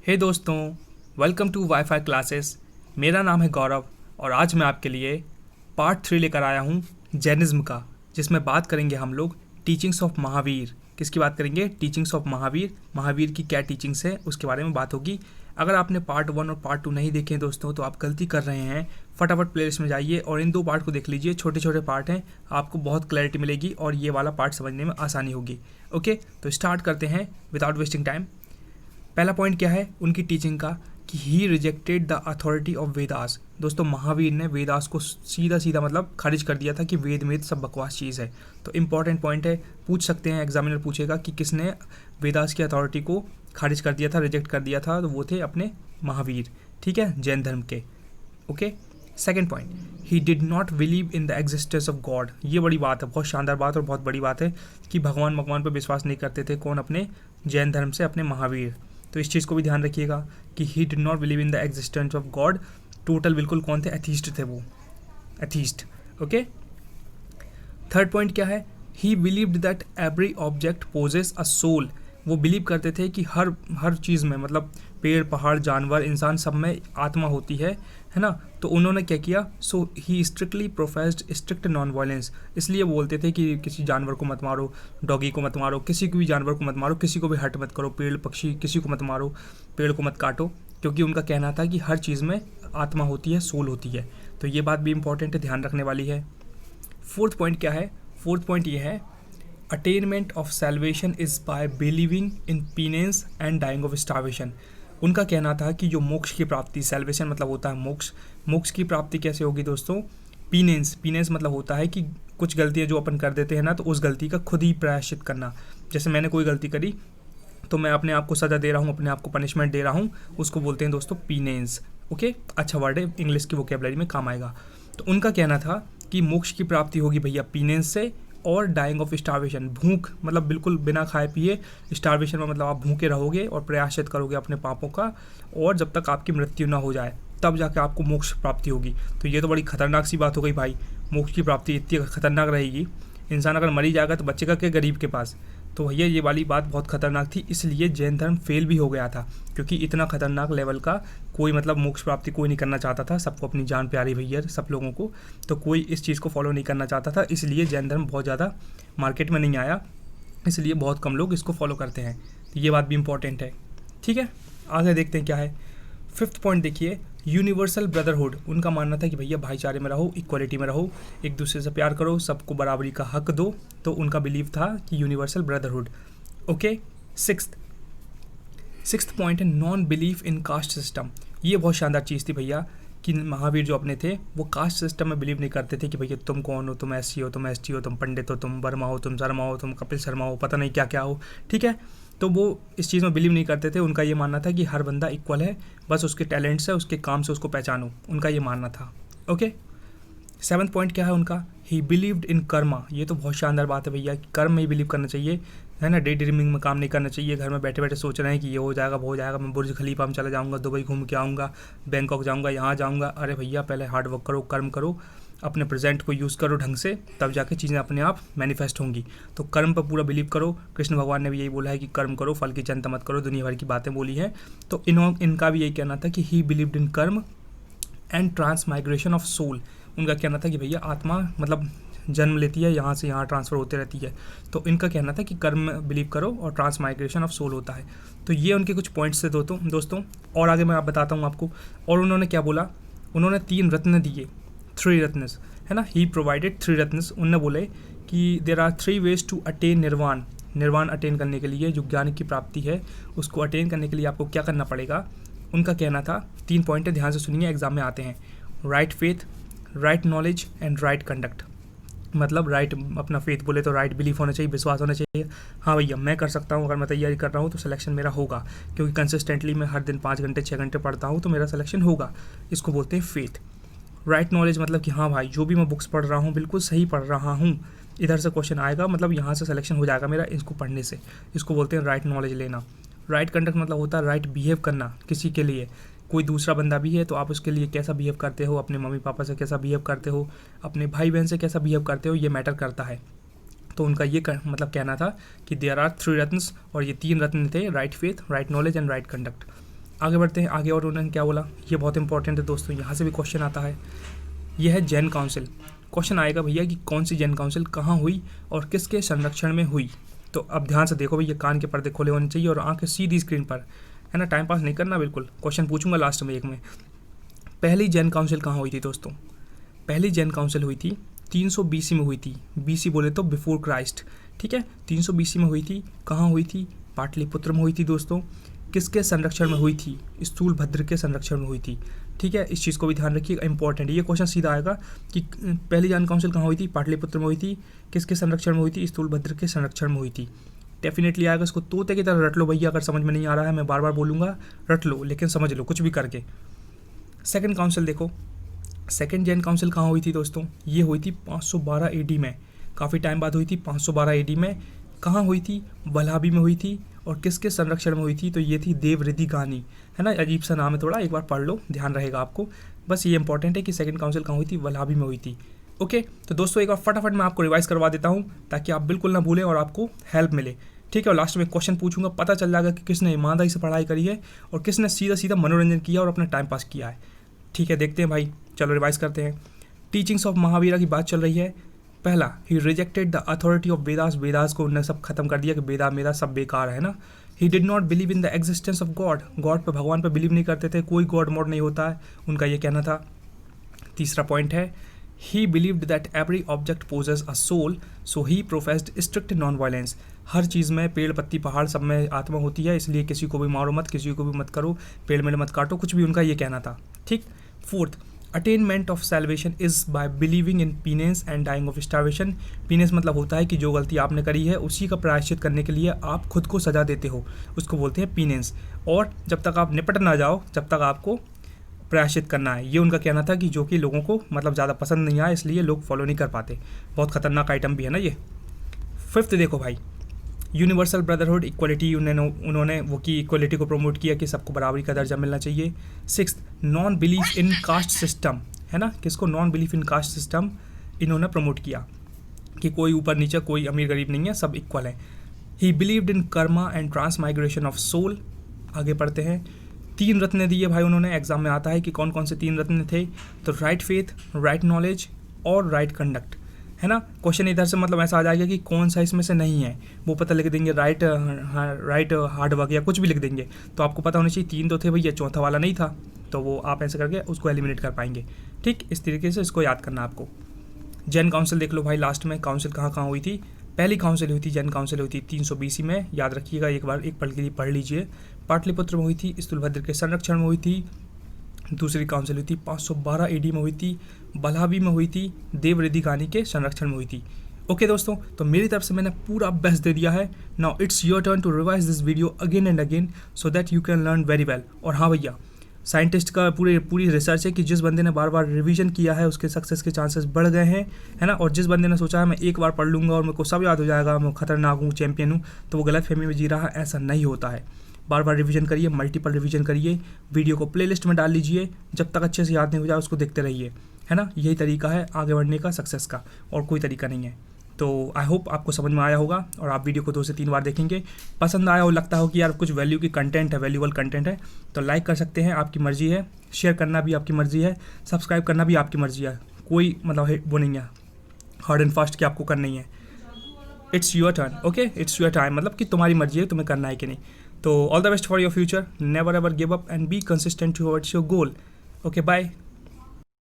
हे दोस्तों, welcome to wifi classes. मेरा नाम है गौरव और आज मैं आपके लिए पार्ट 3 लेकर आया हूँ जैनिज्म का, जिसमें बात करेंगे हम लोग टीचिंग्स ऑफ महावीर। किसकी बात करेंगे? Teachings of Mahavir. महावीर की क्या टीचिंग्स है उसके बारे में बात होगी। अगर आपने पार्ट 1 और पार्ट 2 नहीं देखे दोस्तों तो आप गलती कर रहे हैं। फटाफट प्लेलिस्ट में जाइए और इन दो पार्ट को देख लीजिए। छोटे छोटे पार्ट हैं, आपको बहुत क्लैरिटी मिलेगी और ये वाला पार्ट समझने में आसानी होगी। ओके, तो स्टार्ट करते हैं विदाउट वेस्टिंग टाइम। पहला पॉइंट क्या है उनकी टीचिंग का कि he rejected the authority of Vedas. दोस्तों, महावीर ने वेदास को सीधा सीधा मतलब खारिज कर दिया था कि वेद में सब बकवास चीज़ है। तो इंपॉर्टेंट पॉइंट है, पूछ सकते हैं, एग्जामिनर पूछेगा कि किसने वेदास की अथॉरिटी को खारिज कर दिया था, रिजेक्ट कर दिया था, तो वो थे अपने महावीर। ठीक है, जैन धर्म के। Okay, second point, he did not believe in the existence of God. ये बड़ी बात है, बहुत शानदार बात और बहुत बड़ी बात है कि भगवान पर विश्वास नहीं करते थे। कौन? अपने जैन धर्म से अपने महावीर। तो इस चीज़ को भी ध्यान रखिएगा कि he did not believe in the existence of God. Total बिल्कुल कौन थे? एथीस्ट थे वो, एथीस्ट। ओके, थर्ड पॉइंट क्या है? He believed that every object poses a soul. वो बिलीव करते थे कि हर चीज़ में, मतलब पेड़ पहाड़ जानवर इंसान, सब में आत्मा होती है ना। तो उन्होंने क्या किया? So he strictly professed strict non violence. इसलिए बोलते थे कि किसी जानवर को मत मारो, डॉगी को मत मारो, किसी को भी जानवर को मत मारो, किसी को भी हर्ट मत करो, पेड़ पक्षी किसी को मत मारो, पेड़ को मत काटो, क्योंकि उनका कहना था कि हर चीज़ में आत्मा होती है, सोल होती है। तो ये बात भी इंपॉर्टेंट है, ध्यान रखने वाली है। फोर्थ पॉइंट क्या है? फोर्थ पॉइंट ये है, attainment of salvation is by believing in penance and dying of starvation. उनका कहना था कि जो मोक्ष की प्राप्ति, सैल्वेशन मतलब होता है मोक्ष, मोक्ष की प्राप्ति कैसे होगी दोस्तों? पीनेंस, पीनेंस मतलब होता है कि कुछ गलतियाँ जो अपन कर देते हैं ना, तो उस गलती का खुद ही प्रायश्चित करना। जैसे मैंने कोई गलती करी तो मैं अपने आप को सज़ा दे रहा हूँ, अपने आप को पनिशमेंट दे रहा हूँ, उसको बोलते हैं दोस्तों पीनेंस। ओके, अच्छा वर्ड है, इंग्लिश की वोकेबलरी में काम आएगा। तो उनका कहना था कि मोक्ष की प्राप्ति होगी भैया पीनेंस से, और डाइंग ऑफ स्टार्वेशन, भूख मतलब बिल्कुल बिना खाए पिए, स्टार्वेशन में मतलब आप भूखे रहोगे और प्रयाश्चित करोगे अपने पापों का, और जब तक आपकी मृत्यु ना हो जाए तब जाके आपको मोक्ष प्राप्ति होगी। तो ये तो बड़ी खतरनाक सी बात हो गई भाई, मोक्ष की प्राप्ति इतनी खतरनाक रहेगी। इंसान अगर मरी जाएगा तो बच्चे का क्या गरीब के पास। तो भैया ये वाली बात बहुत खतरनाक थी, इसलिए जैन धर्म फेल भी हो गया था, क्योंकि इतना खतरनाक लेवल का कोई मतलब मोक्ष प्राप्ति कोई नहीं करना चाहता था। सबको अपनी जान प्यारी भैया, सब लोगों को, तो कोई इस चीज़ को फॉलो नहीं करना चाहता था, इसलिए जैन धर्म बहुत ज़्यादा मार्केट में नहीं आया, इसलिए बहुत कम लोग इसको फॉलो करते हैं। तो ये बात भी इंपॉर्टेंट है। ठीक है, आगे देखते हैं क्या है। फिफ्थ पॉइंट देखिए, यूनिवर्सल ब्रदरहुड। उनका मानना था कि भैया भाईचारे में रहो, इक्वलिटी में रहो, एक दूसरे से प्यार करो, सबको बराबरी का हक दो। तो उनका बिलीव था कि universal brotherhood. Okay, sixth point है non belief in caste system. ये बहुत शानदार चीज़ थी भैया कि महावीर जो अपने थे वो कास्ट सिस्टम में बिलीव नहीं करते थे कि भैया तुम कौन हो, तुम ऐसी हो, तुम एसटी हो, तुम पंडित हो, तुम वर्मा हो, तुम शर्मा हो, तुम कपिल शर्मा हो, पता नहीं क्या क्या हो। ठीक है, तो वो इस चीज़ में बिलीव नहीं करते थे। उनका ये मानना था कि हर बंदा इक्वल है, बस उसके टैलेंट से, उसके काम से उसको पहचानो, उनका ये मानना था। ओके, सेवन्थ पॉइंट क्या है उनका? ही बिलीव्ड इन कर्मा। ये तो बहुत शानदार बात है भैया, कर्म में ही बिलीव करना चाहिए, है ना। डे ड्रीमिंग में काम नहीं करना चाहिए, घर में बैठे बैठे सोच रहे हैं कि ये हो जाएगा वो हो जाएगा, मैं बुर्ज खलीफा में चला जाऊँगा, दुबई घूम के आऊँगा, बैंकॉक जाऊँगा, यहाँ जाऊँगा। अरे भैया पहले हार्ड वर्क करो, कर्म करो, अपने प्रेजेंट को यूज़ करो ढंग से, तब जाके चीज़ें अपने आप मैनिफेस्ट होंगी। तो कर्म पर पूरा बिलीव करो। कृष्ण भगवान ने भी यही बोला है कि कर्म करो, फल की चिंता मत करो, दुनिया भर की बातें बोली हैं। तो इनका भी यही कहना था कि ही बिलीव्ड इन कर्म एंड ट्रांसमाइग्रेशन ऑफ सोल। उनका कहना था कि भैया आत्मा मतलब जन्म लेती है, यहाँ से यहाँ ट्रांसफ़र होती रहती है। तो इनका कहना था कि कर्म में बिलीव करो और ट्रांसमाइग्रेशन ऑफ सोल होता है। तो ये उनके कुछ पॉइंट्स थे दोस्तों। और आगे मैं बताता हूँ आपको। और उन्होंने क्या बोला? उन्होंने 3 रत्न दिए, 3 रत्नस, है ना। ही प्रोवाइडेड 3 रत्नस। उनने बोले कि there are 3 ways to attain nirvana. Nirvana attain करने के लिए, जो ज्ञान की प्राप्ति है उसको अटेन करने के लिए आपको क्या करना पड़ेगा? उनका कहना था 3 पॉइंट है, ध्यान से सुनिए, एग्जाम में आते हैं। Right faith, right knowledge and right conduct. मतलब राइट अपना फेथ बोले तो राइट बिलीफ होना चाहिए, विश्वास होना चाहिए। हाँ भैया मैं कर सकता हूँ, अगर मैं तैयारी कर रहा हूँ तो सिलेक्शन मेरा होगा, क्योंकि कंसिस्टेंटली मैं हर दिन 5 घंटे 6 घंटे पढ़ता हूँ, तो मेरा सिलेक्शन होगा। इसको बोलते हैं फेथ। राइट नॉलेज मतलब कि हाँ भाई जो भी मैं बुक्स पढ़ रहा हूँ बिल्कुल सही पढ़ रहा हूँ, इधर से क्वेश्चन आएगा, मतलब यहाँ से सिलेक्शन हो जाएगा मेरा इसको पढ़ने से। इसको बोलते हैं राइट नॉलेज लेना। राइट कंडक्ट मतलब होता है राइट बिहेव करना किसी के लिए। कोई दूसरा बंदा भी है तो आप उसके लिए कैसा बिहेव करते हो, अपने मम्मी पापा से कैसा बिहेव करते हो, अपने भाई बहन से कैसा बिहेव करते हो, ये मैटर करता है। तो उनका ये मतलब कहना था कि देयर आर 3 रत्न्स, और ये 3 रत्न थे, right faith, right knowledge and right conduct. आगे बढ़ते हैं आगे, और उन्होंने क्या बोला ये बहुत इंपॉर्टेंट है दोस्तों, यहाँ से भी क्वेश्चन आता है। ये है जैन काउंसिल। क्वेश्चन आएगा भैया कि कौन सी जैन काउंसिल कहाँ हुई और किसके संरक्षण में हुई। तो अब ध्यान से देखो भैया, कान के पर्दे खोले होने चाहिए और आंखें सीधी स्क्रीन पर, है ना, टाइम पास नहीं करना बिल्कुल। क्वेश्चन पूछूंगा लास्ट में एक में। पहली जैन काउंसिल कहाँ हुई थी दोस्तों? पहली जैन काउंसिल हुई थी 300 BC में हुई थी। BC बोले तो बिफोर क्राइस्ट, ठीक है। 300 BC में हुई थी। कहाँ हुई थी? पाटलिपुत्र में हुई थी दोस्तों। किसके संरक्षण में हुई थी? स्थूलभद्र के संरक्षण में हुई थी, ठीक है। इस चीज़ को भी ध्यान रखिएगा, इंपॉर्टेंट ये क्वेश्चन सीधा आएगा कि पहली जैन काउंसिल कहाँ हुई थी? पाटलिपुत्र में हुई थी। किसके संरक्षण में हुई थी? स्थूलभद्र के संरक्षण में हुई थी। डेफिनेटली आएगा, इसको तोते की तरह रट लो भैया। अगर समझ में नहीं आ रहा है मैं बार बार बोलूँगा, रट लो, लेकिन समझ लो कुछ भी करके। सेकंड काउंसिल देखो, सेकंड जैन काउंसिल कहाँ हुई थी दोस्तों? ये हुई थी 512 AD में। काफ़ी टाइम बाद हुई थी, 512 AD में। कहाँ हुई थी? वल्हाबी में हुई थी। और किसके संरक्षण में हुई थी? तो ये थी देवरिधि गानी, है ना। अजीब सा नाम है थोड़ा, एक बार पढ़ लो, ध्यान रहेगा आपको। बस ये इंपॉर्टेंट है कि सेकंड काउंसिल कहाँ हुई थी? वल्हाबी में हुई थी। ओके, तो दोस्तों एक बार फटाफट मैं आपको रिवाइज करवा देता हूँ ताकि आप बिल्कुल ना भूलें और आपको हेल्प मिले, ठीक है। और लास्ट में क्वेश्चन पूछूंगा, पता चल जाएगा कि किसने ईमानदारी से पढ़ाई करी है और किसने सीधा सीधा मनोरंजन किया और अपना टाइम पास किया है, ठीक है। देखते हैं भाई, चलो रिवाइज करते हैं। टीचिंग्स ऑफ महावीरा की बात चल रही है। पहला, he rejected the authority of Vedas. Vedas को उन्होंने सब खत्म कर दिया कि वेदा मेरा सब बेकार है ना। He did not believe in the existence of God. God पे, भगवान पे बिलीव नहीं करते थे, कोई गॉड मॉड नहीं होता है, उनका ये कहना था। तीसरा पॉइंट है, he believed that every object poses a soul, so he professed strict non violence. हर चीज़ में, पेड़ पत्ती पहाड़ सब में आत्मा होती है, इसलिए किसी को भी मारो मत, किसी को भी मत करो, पेड़ में मत काटो, कुछ भी, उनका ये कहना था, ठीक। Fourth, attainment of salvation is by believing in penance and dying of starvation. Penance मतलब होता है कि जो गलती आपने करी है उसी का प्रायश्चित करने के लिए आप खुद को सजा देते हो, उसको बोलते हैं पीनेंस। और जब तक आप निपट ना जाओ तब तक आपको प्रायश्चित करना है, ये उनका कहना था, कि जो कि लोगों को मतलब ज़्यादा पसंद नहीं आया, इसलिए लोग फॉलो नहीं कर पाते। बहुत खतरनाक आइटम भी है ना ये। फिफ्थ देखो भाई, यूनिवर्सल ब्रदरहुड, इक्वलिटी, उन्होंने वो की इक्वलिटी को प्रमोट किया कि सबको बराबरी का दर्जा मिलना चाहिए। Sixth, non belief in caste system, है ना। किसको? Non belief in caste system इन्होंने प्रमोट किया कि कोई ऊपर नीचे, कोई अमीर गरीब नहीं है, सब इक्वल है। He believed in karma and transmigration of soul. आगे पढ़ते हैं। 3 रत्न दिए भाई उन्होंने, एग्जाम में आता है कि कौन कौन से 3 रत्न थे। तो राइट फेथ, राइट नॉलेज और राइट कंडक्ट, है ना। क्वेश्चन इधर से मतलब ऐसा आ जाएगा कि कौन सा इसमें से नहीं है, वो पता लिख देंगे, राइट हार्ड वर्क या कुछ भी लिख देंगे। तो आपको पता होना चाहिए 3 तो थे भैया, चौथा वाला नहीं था, तो वो आप ऐसे करके उसको एलिमिनेट कर पाएंगे, ठीक। इस तरीके से इसको याद करना आपको। जैन काउंसिल देख लो भाई, लास्ट में काउंसिल कहाँ कहाँ हुई थी। पहली काउंसिल हुई थी, जैन काउंसिल हुई थी 300 BC में, याद रखिएगा, एक बार एक पल के लिए पढ़ लीजिए। पाटलिपुत्र में हुई थी, स्थूलभद्र के संरक्षण में हुई थी। दूसरी काउंसिल हुई थी 512 AD में हुई थी, वल्हाबी में हुई थी, देवरिधि गानी के संरक्षण में हुई थी। ओके दोस्तों, तो मेरी तरफ से मैंने पूरा बेस्ट दे दिया है। Now it's your turn to revise this video again and again so that you can learn very well. और हाँ भैया, साइंटिस्ट का पूरी रिसर्च है कि जिस बंदे ने बार बार रिवीजन किया है उसके सक्सेस के चांसेस बढ़ गए हैं, है ना। और जिस बंदे ने सोचा है मैं एक बार पढ़ लूँगा और मेरे को सब याद हो जाएगा, मैं खतरनाक हूँ, चैंपियन हूँ, तो वो गलत फहमी में जी रहा है। ऐसा नहीं होता है। बार बार रिवीजन करिए, मल्टीपल रिवीजन करिए, वीडियो को प्लेलिस्ट में डाल लीजिए, जब तक अच्छे से याद नहीं हो जाए उसको देखते रहिए, है ना। यही तरीका है आगे बढ़ने का, सक्सेस का, और कोई तरीका नहीं है। तो आई होप आपको समझ में आया होगा और आप वीडियो को 2 से 3 बार देखेंगे। पसंद आया हो, लगता हो कि यार कुछ वैल्यू की कंटेंट है, वैल्यूबल कंटेंट है, तो लाइक कर सकते हैं, आपकी मर्जी है। शेयर करना भी आपकी मर्जी है, सब्सक्राइब करना भी आपकी मर्जी है, कोई मतलब वो नहीं है हार्ड एंड फास्ट कि आपको करना ही है। It's your turn, okay, it's your time, मतलब कि तुम्हारी मर्जी है तुम्हें करना है कि नहीं। तो all the best for your future, never ever give up and be consistent towards your goal. Okay, bye.